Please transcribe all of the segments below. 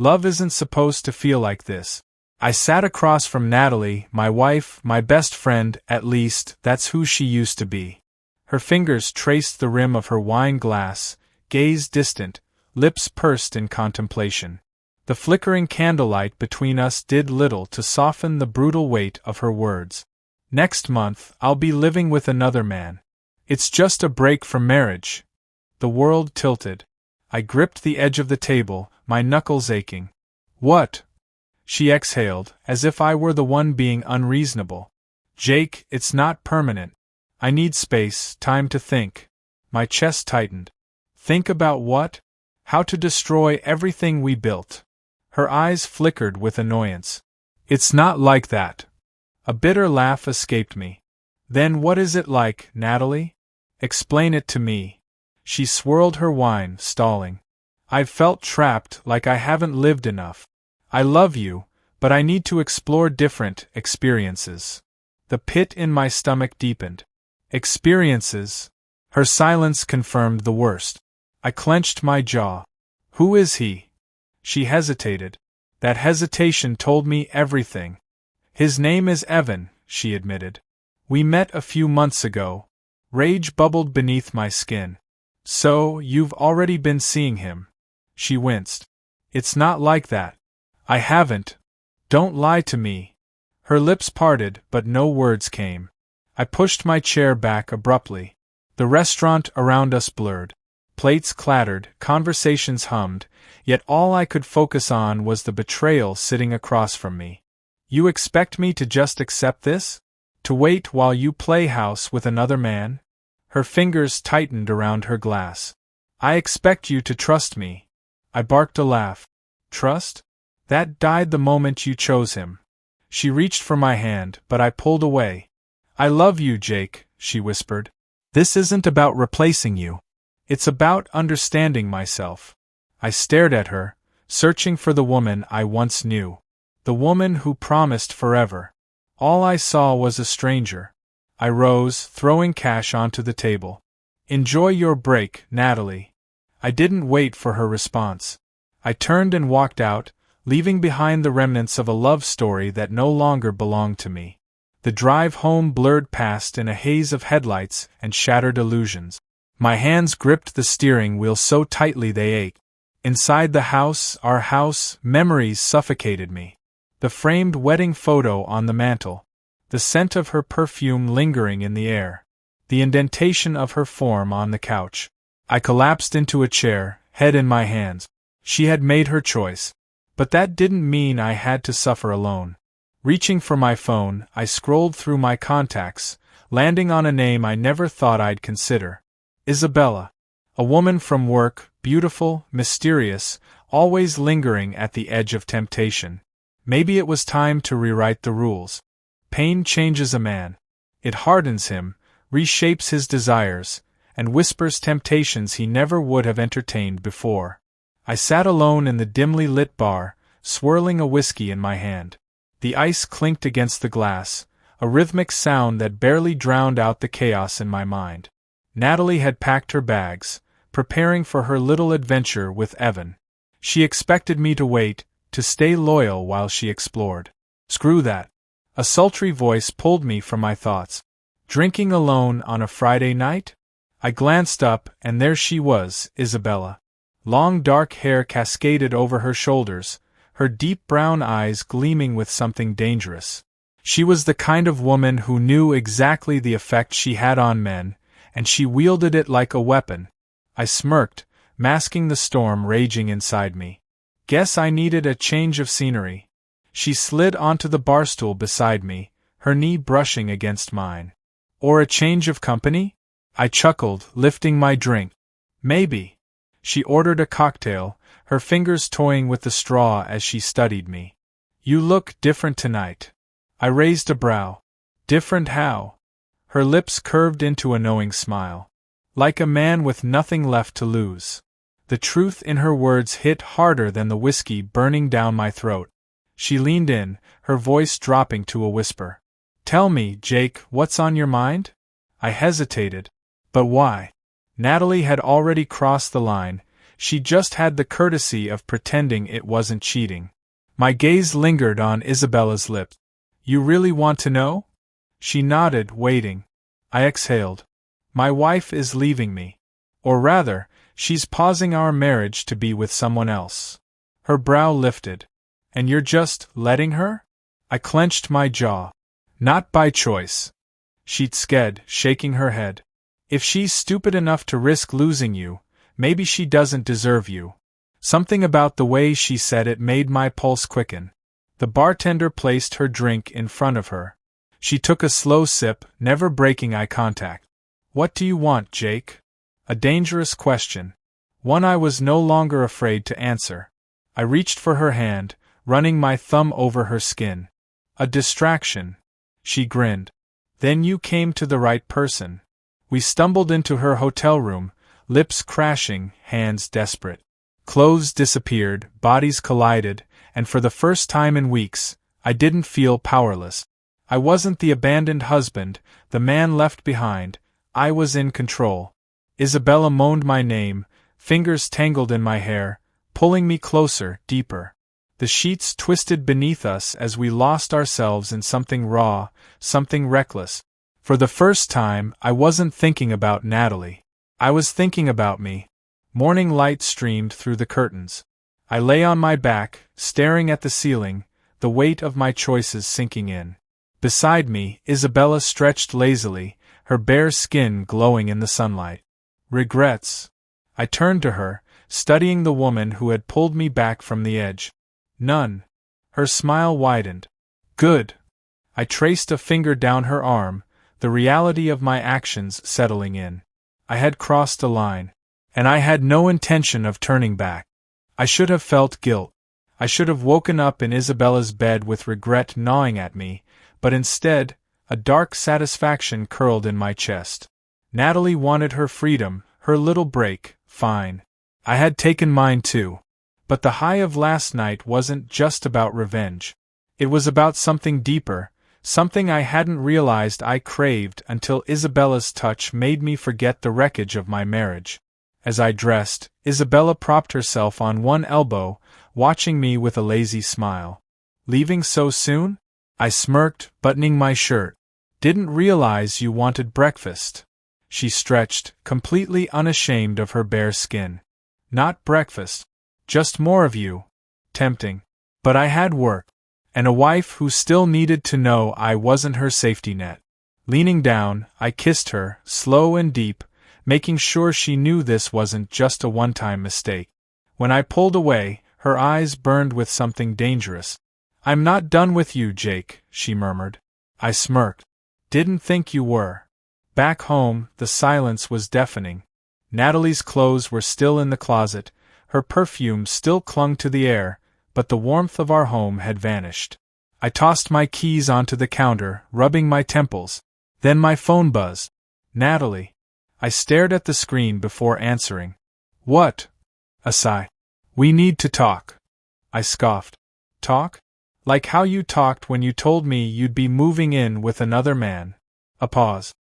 Love isn't supposed to feel like this. I sat across from Natalie, my wife, my best friend, at least, that's who she used to be. Her fingers traced the rim of her wine glass, gaze distant, lips pursed in contemplation. The flickering candlelight between us did little to soften the brutal weight of her words. Next month, I'll be living with another man. It's just a break from marriage. The world tilted. I gripped the edge of the table, my knuckles aching. What? She exhaled, as if I were the one being unreasonable. Jake, it's not permanent. I need space, time to think. My chest tightened. Think about what? How to destroy everything we built. Her eyes flickered with annoyance. It's not like that. A bitter laugh escaped me. Then what is it like, Natalie? Explain it to me. She swirled her wine, stalling. I've felt trapped, like I haven't lived enough. I love you, but I need to explore different experiences. The pit in my stomach deepened. Experiences? Her silence confirmed the worst. I clenched my jaw. Who is he? She hesitated. That hesitation told me everything. His name is Evan, she admitted. We met a few months ago. Rage bubbled beneath my skin. So, you've already been seeing him. She winced. It's not like that. I haven't. Don't lie to me. Her lips parted, but no words came. I pushed my chair back abruptly. The restaurant around us blurred. Plates clattered, conversations hummed, yet all I could focus on was the betrayal sitting across from me. You expect me to just accept this? To wait while you play house with another man? Her fingers tightened around her glass. I expect you to trust me. I barked a laugh. Trust? That died the moment you chose him. She reached for my hand, but I pulled away. I love you, Jake, she whispered. This isn't about replacing you. It's about understanding myself. I stared at her, searching for the woman I once knew. The woman who promised forever. All I saw was a stranger. I rose, throwing cash onto the table. Enjoy your break, Natalie. I didn't wait for her response. I turned and walked out, leaving behind the remnants of a love story that no longer belonged to me. The drive home blurred past in a haze of headlights and shattered illusions. My hands gripped the steering wheel so tightly they ached. Inside the house, our house, memories suffocated me. The framed wedding photo on the mantel. The scent of her perfume lingering in the air. The indentation of her form on the couch. I collapsed into a chair, head in my hands. She had made her choice. But that didn't mean I had to suffer alone. Reaching for my phone, I scrolled through my contacts, landing on a name I never thought I'd consider. Isabella. A woman from work, beautiful, mysterious, always lingering at the edge of temptation. Maybe it was time to rewrite the rules. Pain changes a man. It hardens him, reshapes his desires, and whispers temptations he never would have entertained before. I sat alone in the dimly lit bar, swirling a whiskey in my hand. The ice clinked against the glass, a rhythmic sound that barely drowned out the chaos in my mind. Natalie had packed her bags, preparing for her little adventure with Evan. She expected me to wait, to stay loyal while she explored. Screw that. A sultry voice pulled me from my thoughts. Drinking alone on a Friday night? I glanced up, and there she was, Isabella. Long dark hair cascaded over her shoulders, her deep brown eyes gleaming with something dangerous. She was the kind of woman who knew exactly the effect she had on men, and she wielded it like a weapon. I smirked, masking the storm raging inside me. Guess I needed a change of scenery. She slid onto the barstool beside me, her knee brushing against mine. Or a change of company? I chuckled, lifting my drink. Maybe. She ordered a cocktail, her fingers toying with the straw as she studied me. You look different tonight. I raised a brow. Different how? Her lips curved into a knowing smile. Like a man with nothing left to lose. The truth in her words hit harder than the whiskey burning down my throat. She leaned in, her voice dropping to a whisper. Tell me, Jake, what's on your mind? I hesitated. But why? Natalie had already crossed the line. She just had the courtesy of pretending it wasn't cheating. My gaze lingered on Isabella's lips. You really want to know? She nodded, waiting. I exhaled. My wife is leaving me. Or rather, she's pausing our marriage to be with someone else. Her brow lifted. And you're just letting her? I clenched my jaw. Not by choice. She'd sked, shaking her head. If she's stupid enough to risk losing you, maybe she doesn't deserve you. Something about the way she said it made my pulse quicken. The bartender placed her drink in front of her. She took a slow sip, never breaking eye contact. What do you want, Jake? A dangerous question. One I was no longer afraid to answer. I reached for her hand, running my thumb over her skin. A distraction. She grinned. Then you came to the right person. We stumbled into her hotel room, lips crashing, hands desperate. Clothes disappeared, bodies collided, and for the first time in weeks, I didn't feel powerless. I wasn't the abandoned husband, the man left behind. I was in control. Isabella moaned my name, fingers tangled in my hair, pulling me closer, deeper. The sheets twisted beneath us as we lost ourselves in something raw, something reckless. For the first time, I wasn't thinking about Natalie. I was thinking about me. Morning light streamed through the curtains. I lay on my back, staring at the ceiling, the weight of my choices sinking in. Beside me, Isabella stretched lazily, her bare skin glowing in the sunlight. Regrets. I turned to her, studying the woman who had pulled me back from the edge. None. Her smile widened. Good. I traced a finger down her arm, the reality of my actions settling in. I had crossed a line. And I had no intention of turning back. I should have felt guilt. I should have woken up in Isabella's bed with regret gnawing at me, but instead, a dark satisfaction curled in my chest. Natalie wanted her freedom, her little break, fine. I had taken mine too. But the high of last night wasn't just about revenge. It was about something deeper, something I hadn't realized I craved until Isabella's touch made me forget the wreckage of my marriage. As I dressed, Isabella propped herself on one elbow, watching me with a lazy smile. Leaving so soon? I smirked, buttoning my shirt. Didn't realize you wanted breakfast. She stretched, completely unashamed of her bare skin. Not breakfast. Just more of you. Tempting. But I had work. And a wife who still needed to know I wasn't her safety net. Leaning down, I kissed her, slow and deep, making sure she knew this wasn't just a one-time mistake. When I pulled away, her eyes burned with something dangerous. I'm not done with you, Jake, she murmured. I smirked. Didn't think you were. Back home, the silence was deafening. Natalie's clothes were still in the closet, her perfume still clung to the air, but the warmth of our home had vanished. I tossed my keys onto the counter, rubbing my temples. Then my phone buzzed. Natalie. I stared at the screen before answering. What? A sigh. We need to talk. I scoffed. Talk? Like how you talked when you told me you'd be moving in with another man. A pause.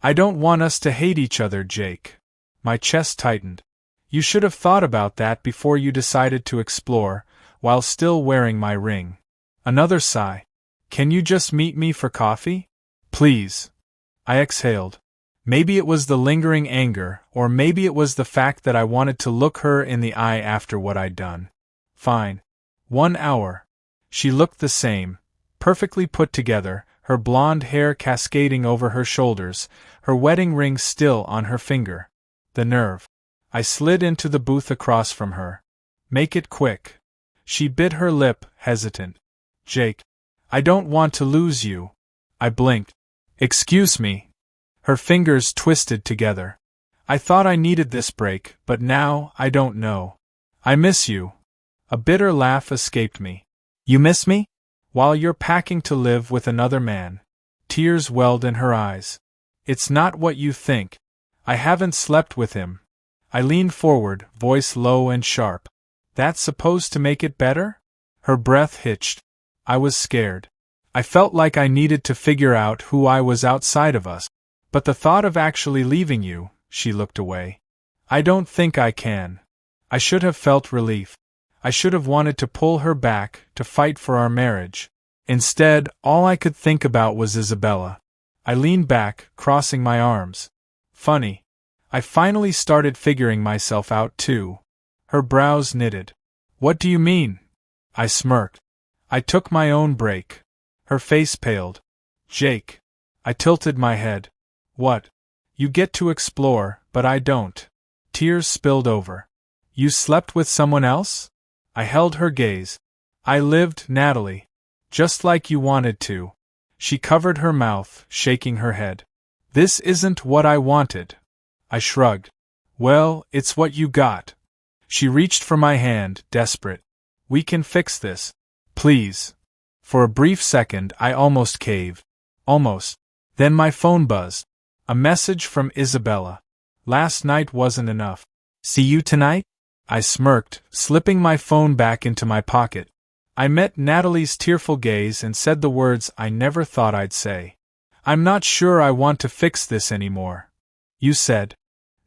I don't want us to hate each other, Jake. My chest tightened. You should have thought about that before you decided to explore, while still wearing my ring. Another sigh. Can you just meet me for coffee? Please. I exhaled. Maybe it was the lingering anger, or maybe it was the fact that I wanted to look her in the eye after what I'd done. Fine. 1 hour. She looked the same, perfectly put together, her blonde hair cascading over her shoulders, her wedding ring still on her finger. The nerve. I slid into the booth across from her. Make it quick. She bit her lip, hesitant. Jake. I don't want to lose you. I blinked. Excuse me. Her fingers twisted together. I thought I needed this break, but now I don't know. I miss you. A bitter laugh escaped me. You miss me? While you're packing to live with another man. Tears welled in her eyes. It's not what you think. I haven't slept with him. I leaned forward, voice low and sharp. That's supposed to make it better? Her breath hitched. I was scared. I felt like I needed to figure out who I was outside of us. But the thought of actually leaving you, she looked away. I don't think I can. I should have felt relief. I should have wanted to pull her back, to fight for our marriage. Instead, all I could think about was Isabella. I leaned back, crossing my arms. Funny. I finally started figuring myself out too. Her brows knitted. What do you mean? I smirked. I took my own break. Her face paled. Jake. I tilted my head. What? You get to explore, but I don't. Tears spilled over. You slept with someone else? I held her gaze. I lived, Natalie. Just like you wanted to. She covered her mouth, shaking her head. This isn't what I wanted. I shrugged. Well, it's what you got. She reached for my hand, desperate. We can fix this. Please. For a brief second, I almost caved. Almost. Then my phone buzzed. A message from Isabella. Last night wasn't enough. See you tonight? I smirked, slipping my phone back into my pocket. I met Natalie's tearful gaze and said the words I never thought I'd say. I'm not sure I want to fix this anymore. You said.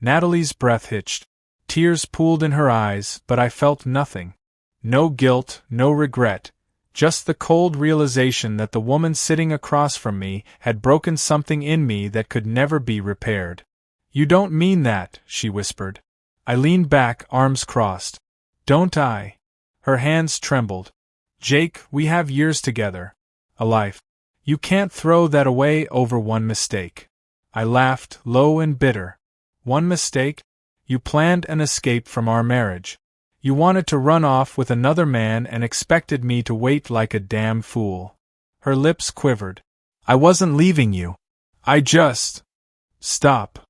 Natalie's breath hitched. Tears pooled in her eyes, but I felt nothing. No guilt, no regret. Just the cold realization that the woman sitting across from me had broken something in me that could never be repaired. You don't mean that, she whispered. I leaned back, arms crossed. Don't I? Her hands trembled. Jake, we have years together. A life. You can't throw that away over one mistake. I laughed, low and bitter. One mistake? You planned an escape from our marriage. You wanted to run off with another man and expected me to wait like a damn fool. Her lips quivered. I wasn't leaving you. I just... Stop.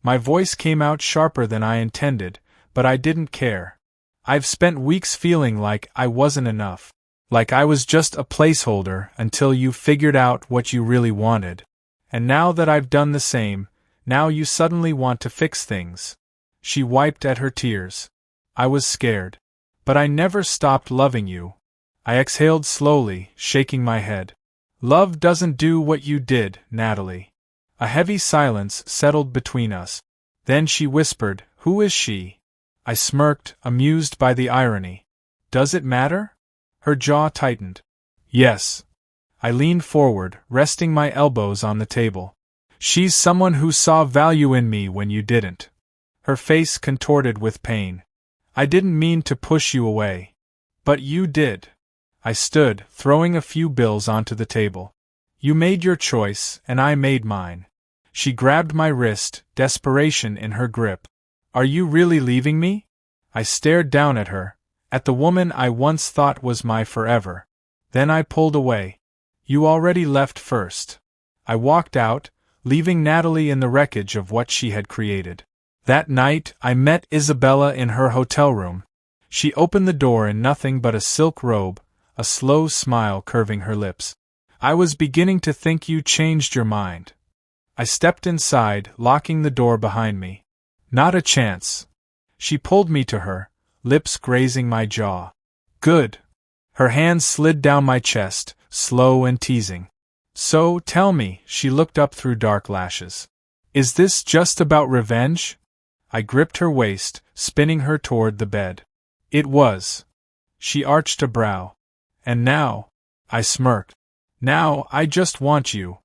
My voice came out sharper than I intended, but I didn't care. I've spent weeks feeling like I wasn't enough. Like I was just a placeholder until you figured out what you really wanted. And now that I've done the same, now you suddenly want to fix things. She wiped at her tears. I was scared. But I never stopped loving you. I exhaled slowly, shaking my head. Love doesn't do what you did, Natalie. A heavy silence settled between us. Then she whispered, Who is she? I smirked, amused by the irony. Does it matter? Her jaw tightened. Yes. I leaned forward, resting my elbows on the table. She's someone who saw value in me when you didn't. Her face contorted with pain. I didn't mean to push you away. But you did. I stood, throwing a few bills onto the table. You made your choice, and I made mine. She grabbed my wrist, desperation in her grip. Are you really leaving me? I stared down at her, at the woman I once thought was my forever. Then I pulled away. You already left first. I walked out, leaving Natalie in the wreckage of what she had created. That night, I met Isabella in her hotel room. She opened the door in nothing but a silk robe, a slow smile curving her lips. I was beginning to think you changed your mind. I stepped inside, locking the door behind me. Not a chance. She pulled me to her, lips grazing my jaw. Good. Her hands slid down my chest, slow and teasing. So, tell me, she looked up through dark lashes. Is this just about revenge? I gripped her waist, spinning her toward the bed. It was. She arched a brow. And now? I smirked. Now, I just want you.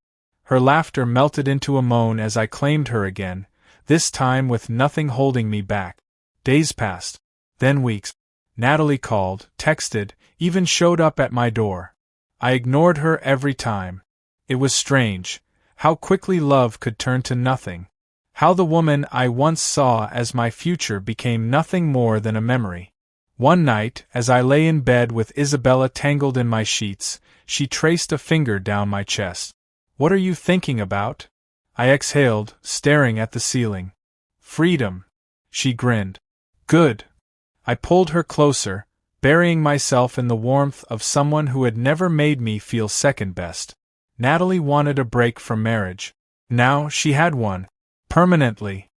Her laughter melted into a moan as I claimed her again, this time with nothing holding me back. Days passed. Then weeks. Natalie called, texted, even showed up at my door. I ignored her every time. It was strange, how quickly love could turn to nothing. How the woman I once saw as my future became nothing more than a memory. One night, as I lay in bed with Isabella tangled in my sheets, she traced a finger down my chest. What are you thinking about? I exhaled, staring at the ceiling. Freedom. She grinned. Good. I pulled her closer, burying myself in the warmth of someone who had never made me feel second best. Natalie wanted a break from marriage. Now she had one. Permanently.